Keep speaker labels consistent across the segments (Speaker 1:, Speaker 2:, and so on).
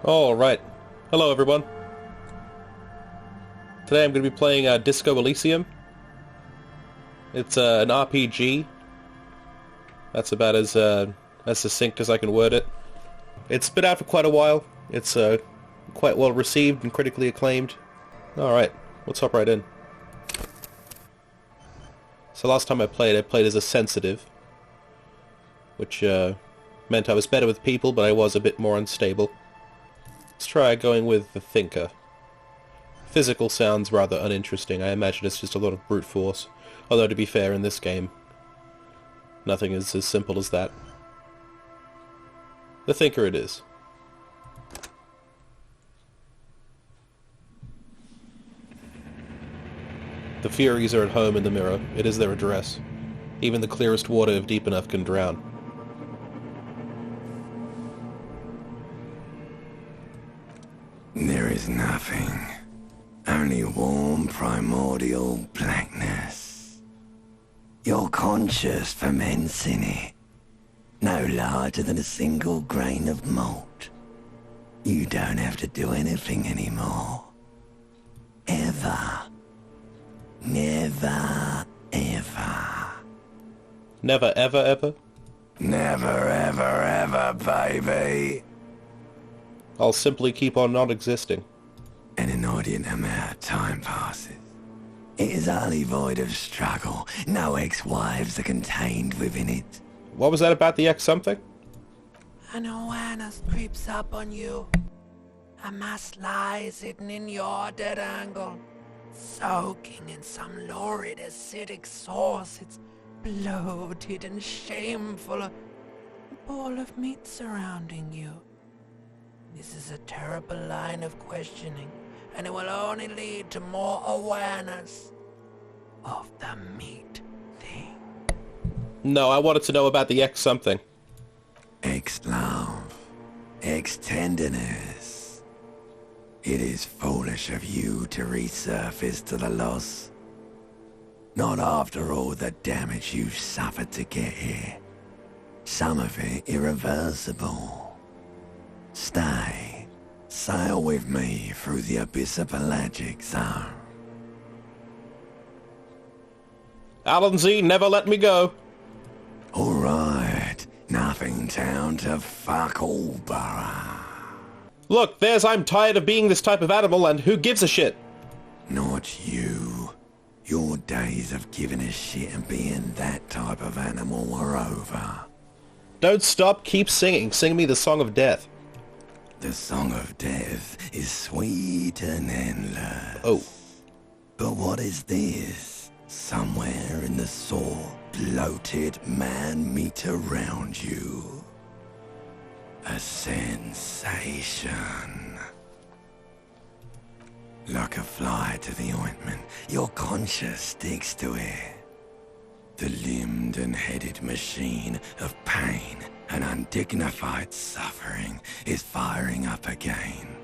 Speaker 1: Alright. Hello everyone. Today I'm going to be playing Disco Elysium. It's an RPG. That's about as succinct as I can word it. It's been out for quite a while. It's quite well received and critically acclaimed. Alright, let's hop right in. So last time I played as a sensitive, which meant I was better with people, but I was a bit more unstable. Let's try going with the thinker. Physical sounds rather uninteresting. I imagine it's just a lot of brute force. Although, to be fair, in this game, nothing is as simple as that. The thinker it is. The Furies are at home in the mirror. It is their address. Even the clearest water, if deep enough, can drown.
Speaker 2: There is nothing. Only warm primordial blackness. You're conscious ferments in it. No larger than a single grain of malt. You don't have to do anything anymore. Ever. Never, ever.
Speaker 1: Never, ever, ever?
Speaker 2: Never, ever, ever, baby.
Speaker 1: I'll simply keep on not existing.
Speaker 2: An inordinate amount of time passes. It is utterly void of struggle. No ex-wives are contained within it.
Speaker 1: What was that about the X something?
Speaker 3: An awareness creeps up on you. A mass lies hidden in your dead angle, soaking in some lurid acidic sauce. It's bloated and shameful. A ball of meat surrounding you. This is a terrible line of questioning, and it will only lead to more awareness of the meat thing.
Speaker 1: No, I wanted to know about the X something.
Speaker 2: Ex-love. Ex-tenderness. It is foolish of you to resurface to the loss. Not after all the damage you've suffered to get here. Some of it irreversible. Stay. Sail with me through the abyss of pelagic zone.
Speaker 1: Alan Z, never let me go.
Speaker 2: Alright. Nothing down to fuck all, Borough.
Speaker 1: Look, I'm tired of being this type of animal, and who gives a shit?
Speaker 2: Not you. Your days of giving a shit and being that type of animal are over.
Speaker 1: Don't stop, keep singing. Sing me the song of death.
Speaker 2: The song of death is sweet and endless.
Speaker 1: Oh.
Speaker 2: But what is this? Somewhere in the sore, bloated man meat around you. A sensation. Like a fly to the ointment, your conscience sticks to it. The limbed and headed machine of pain and undignified suffering is firing up again.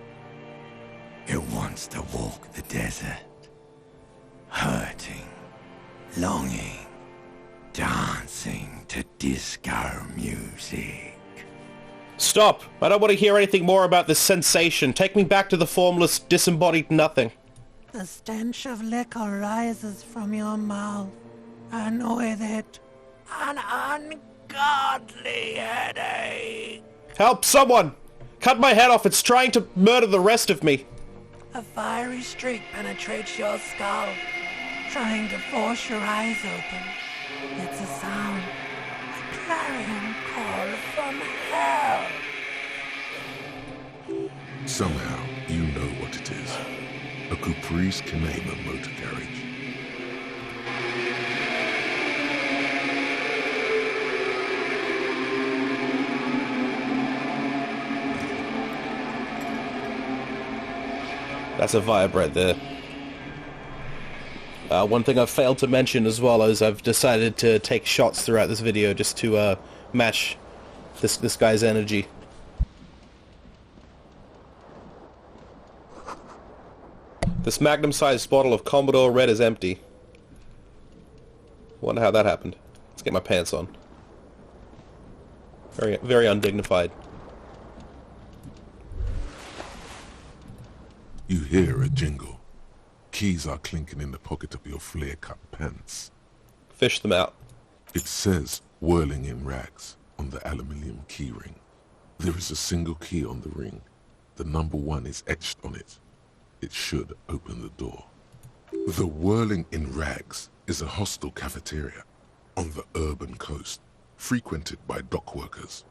Speaker 2: It wants to walk the desert. Hurting, longing, dancing to disco music.
Speaker 1: Stop! I don't want to hear anything more about this sensation. Take me back to the formless, disembodied nothing.
Speaker 3: The stench of liquor rises from your mouth, and with it, an ungodly headache.
Speaker 1: Help, someone! Cut my head off, it's trying to murder the rest of me.
Speaker 3: A fiery streak penetrates your skull, trying to force your eyes open. It's a sound, a clarion call from hell.
Speaker 4: Somehow, you know what it is. A Coupris Kineema motor carriage.
Speaker 1: That's a vibe right there. One thing I've failed to mention as well is I've decided to take shots throughout this video just to match this guy's energy. This magnum-sized bottle of Commodore Red is empty. Wonder how that happened. Let's get my pants on. Very, very undignified.
Speaker 4: You hear a jingle. Keys are clinking in the pocket of your flare-cut pants.
Speaker 1: Fish them out.
Speaker 4: It says whirling in rags on the aluminium key ring. There is a single key on the ring. The number 1 is etched on it. It should open the door. The whirling in rags is a hostel cafeteria on the urban coast, frequented by dock workers.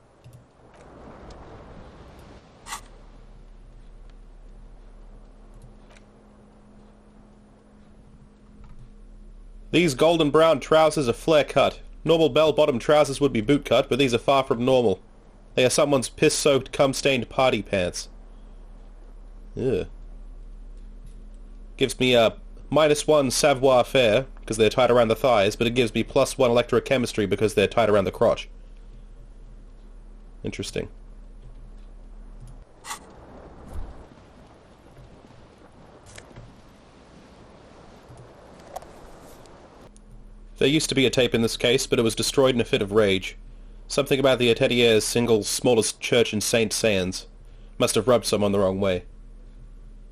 Speaker 1: These golden brown trousers are flare cut. Normal bell-bottom trousers would be boot cut, but these are far from normal. They are someone's piss-soaked, cum-stained party pants. Ugh. Gives me a -1 savoir-faire, because they're tied around the thighs, but it gives me +1 electrochemistry because they're tied around the crotch. Interesting. There used to be a tape in this case, but it was destroyed in a fit of rage. Something about the Atelier's single smallest church in St. Sands must have rubbed someone the wrong way.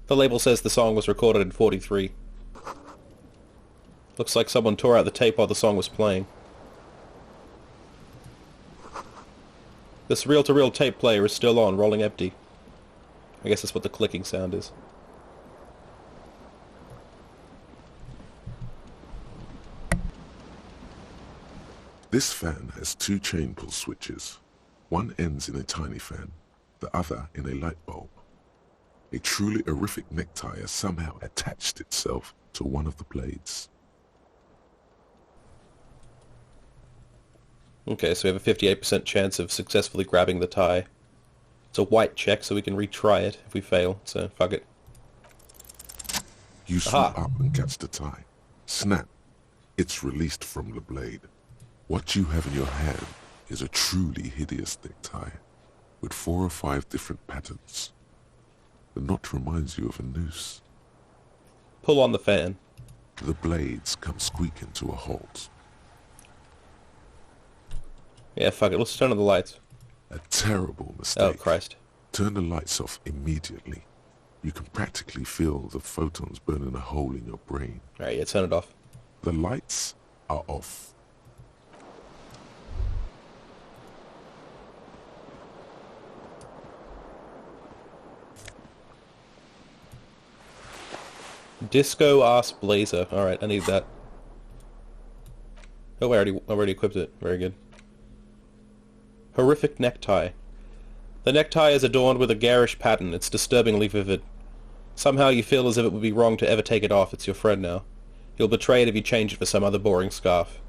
Speaker 1: The label says the song was recorded in '43. Looks like someone tore out the tape while the song was playing. This reel-to-reel tape player is still on, rolling empty. I guess that's what the clicking sound is.
Speaker 4: This fan has 2 chain pull switches. One ends in a tiny fan, the other in a light bulb. A truly horrific necktie has somehow attached itself to one of the blades.
Speaker 1: Okay, so we have a 58% chance of successfully grabbing the tie. It's a white check, so we can retry it if we fail, so fuck it.
Speaker 4: You swoop up and catch the tie. Snap. It's released from the blade. What you have in your hand is a truly hideous necktie, with 4 or 5 different patterns. The knot reminds you of a noose.
Speaker 1: Pull on the fan.
Speaker 4: The blades come squeaking to a halt.
Speaker 1: Yeah, fuck it, let's turn on the lights.
Speaker 4: A terrible mistake.
Speaker 1: Oh, Christ.
Speaker 4: Turn the lights off immediately. You can practically feel the photons burning a hole in your brain.
Speaker 1: Alright, yeah, turn it off.
Speaker 4: The lights are off.
Speaker 1: Disco-ass blazer. Alright, I need that. Oh, I already equipped it. Very good. Horrific necktie. The necktie is adorned with a garish pattern. It's disturbingly vivid. Somehow you feel as if it would be wrong to ever take it off. It's your friend now. You'll betray it if you change it for some other boring scarf.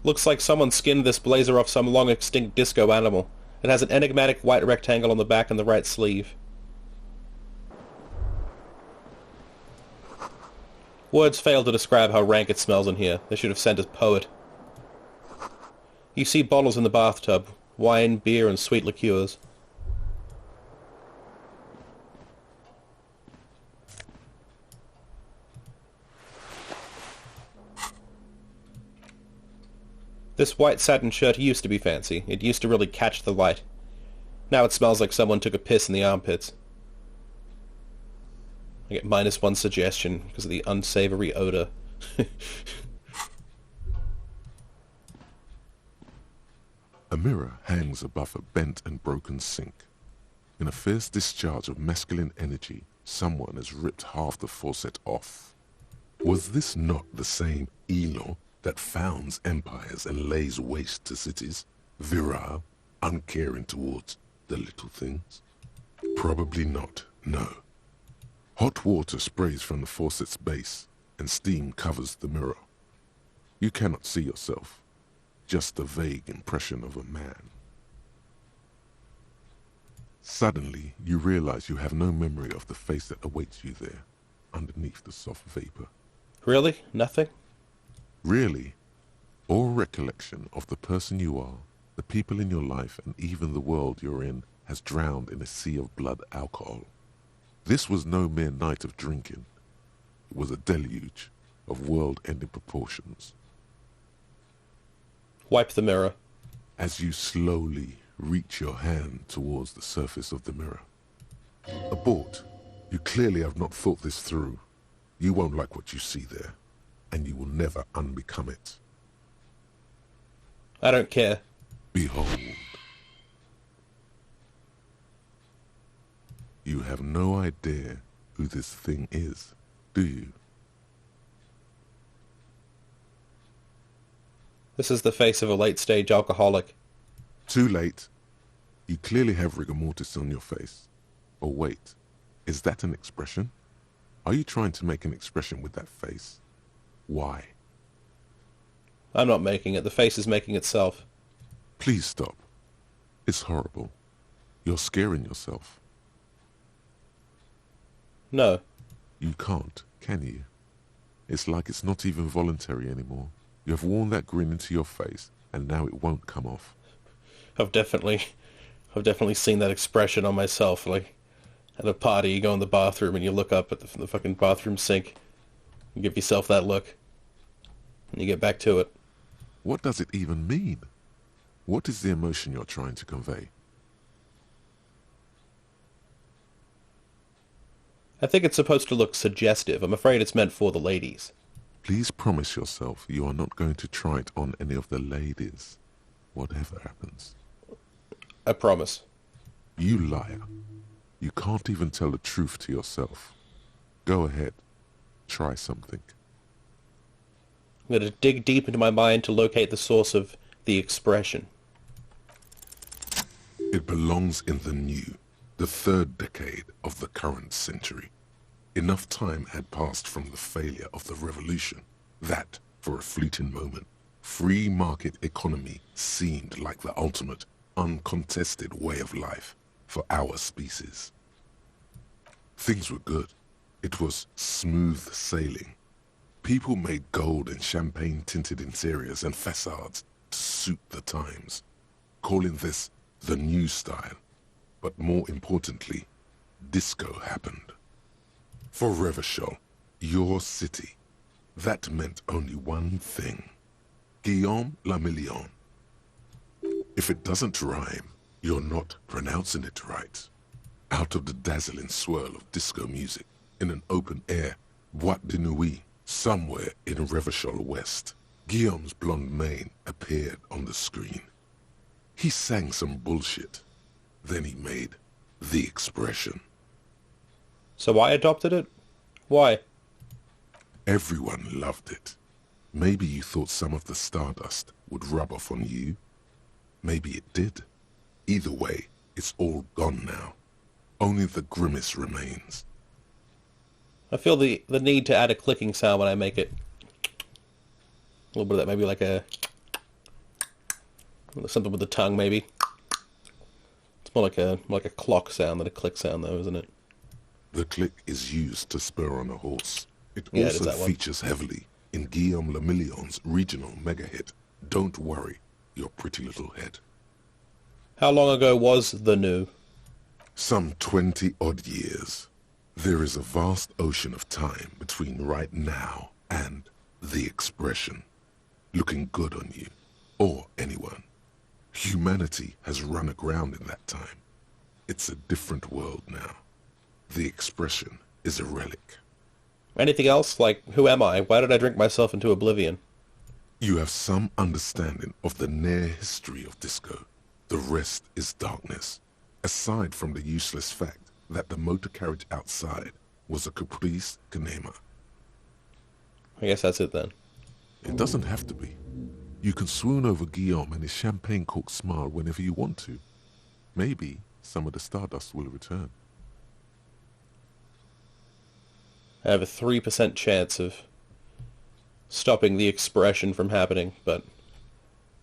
Speaker 1: Looks like someone skinned this blazer off some long-extinct disco animal. It has an enigmatic white rectangle on the back and the right sleeve. Words fail to describe how rank it smells in here. They should have sent a poet. You see bottles in the bathtub. Wine, beer, and sweet liqueurs. This white satin shirt used to be fancy. It used to really catch the light. Now it smells like someone took a piss in the armpits. I get -1 suggestion because of the unsavory odor.
Speaker 4: A mirror hangs above a bent and broken sink. In a fierce discharge of masculine energy, someone has ripped half the faucet off. Was this not the same Elo that founds empires and lays waste to cities, virile, uncaring towards the little things? Probably not, no. Hot water sprays from the faucet's base, and steam covers the mirror. You cannot see yourself, just the vague impression of a man. Suddenly, you realize you have no memory of the face that awaits you there, underneath the soft vapor.
Speaker 1: Really? Nothing?
Speaker 4: Really, all recollection of the person you are, the people in your life, and even the world you're in has drowned in a sea of blood alcohol. This was no mere night of drinking. It was a deluge of world-ending proportions.
Speaker 1: Wipe the mirror.
Speaker 4: As you slowly reach your hand towards the surface of the mirror. Abort. You clearly have not thought this through. You won't like what you see there, and you will never unbecome it.
Speaker 1: I don't care.
Speaker 4: Behold. You have no idea who this thing is, do you?
Speaker 1: This is the face of a late-stage alcoholic.
Speaker 4: Too late. You clearly have rigor mortis on your face. Or wait, is that an expression? Are you trying to make an expression with that face? Why?
Speaker 1: I'm not making it. The face is making itself.
Speaker 4: Please stop. It's horrible. You're scaring yourself.
Speaker 1: No.
Speaker 4: You can't, can you? It's like it's not even voluntary anymore. You have worn that grin into your face, and now it won't come off.
Speaker 1: I've definitely seen that expression on myself. Like, at a party, you go in the bathroom and you look up at the fucking bathroom sink. You give yourself that look. And you get back to it.
Speaker 4: What does it even mean? What is the emotion you're trying to convey?
Speaker 1: I think it's supposed to look suggestive. I'm afraid it's meant for the ladies.
Speaker 4: Please promise yourself you are not going to try it on any of the ladies, whatever happens.
Speaker 1: I promise.
Speaker 4: You liar. You can't even tell the truth to yourself. Go ahead. Try something.
Speaker 1: I'm going to dig deep into my mind to locate the source of the expression.
Speaker 4: It belongs in the new, the third decade of the current century. Enough time had passed from the failure of the revolution that, for a fleeting moment, free market economy seemed like the ultimate, uncontested way of life for our species. Things were good. It was smooth sailing. People made gold and champagne-tinted interiors and facades to suit the times, calling this the new style. But more importantly, disco happened. For Revachol, your city, that meant only one thing. Guillaume le Million. If it doesn't rhyme, you're not pronouncing it right. Out of the dazzling swirl of disco music, in an open-air boîte de nuit, somewhere in Revachol West, Guillaume's blonde mane appeared on the screen. He sang some bullshit. Then he made the expression.
Speaker 1: So I adopted it? Why?
Speaker 4: Everyone loved it. Maybe you thought some of the stardust would rub off on you. Maybe it did. Either way, it's all gone now. Only the grimace remains.
Speaker 1: I feel the need to add a clicking sound when I make it. A little bit of that, maybe like something with the tongue, maybe. It's more like a clock sound than a click sound, though, isn't it?
Speaker 4: The click is used to spur on a horse. It
Speaker 1: Yeah, it
Speaker 4: also
Speaker 1: is that one.
Speaker 4: features heavily in Guillaume le Million's regional mega hit, Don't Worry, Your Pretty Little Head.
Speaker 1: How long ago was the new?
Speaker 4: Some 20-odd years. There is a vast ocean of time between right now and the expression. Looking good on you, or anyone. Humanity has run aground in that time. It's a different world now. The expression is a relic.
Speaker 1: Anything else? Like, who am I? Why did I drink myself into oblivion?
Speaker 4: You have some understanding of the near history of disco. The rest is darkness. Aside from the useless fact that the motor carriage outside was a Coupris Kineema.
Speaker 1: I guess that's it then.
Speaker 4: It doesn't have to be. You can swoon over Guillaume and his champagne-corked smile whenever you want to. Maybe some of the stardust will return.
Speaker 1: I have a 3% chance of stopping the expression from happening, but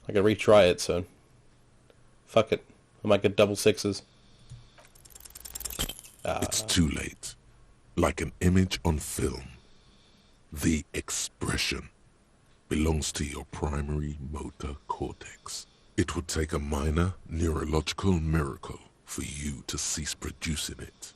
Speaker 1: I can retry it, so fuck it. I might get double sixes.
Speaker 4: It's too late. Like an image on film. The expression belongs to your primary motor cortex. It would take a minor neurological miracle for you to cease producing it.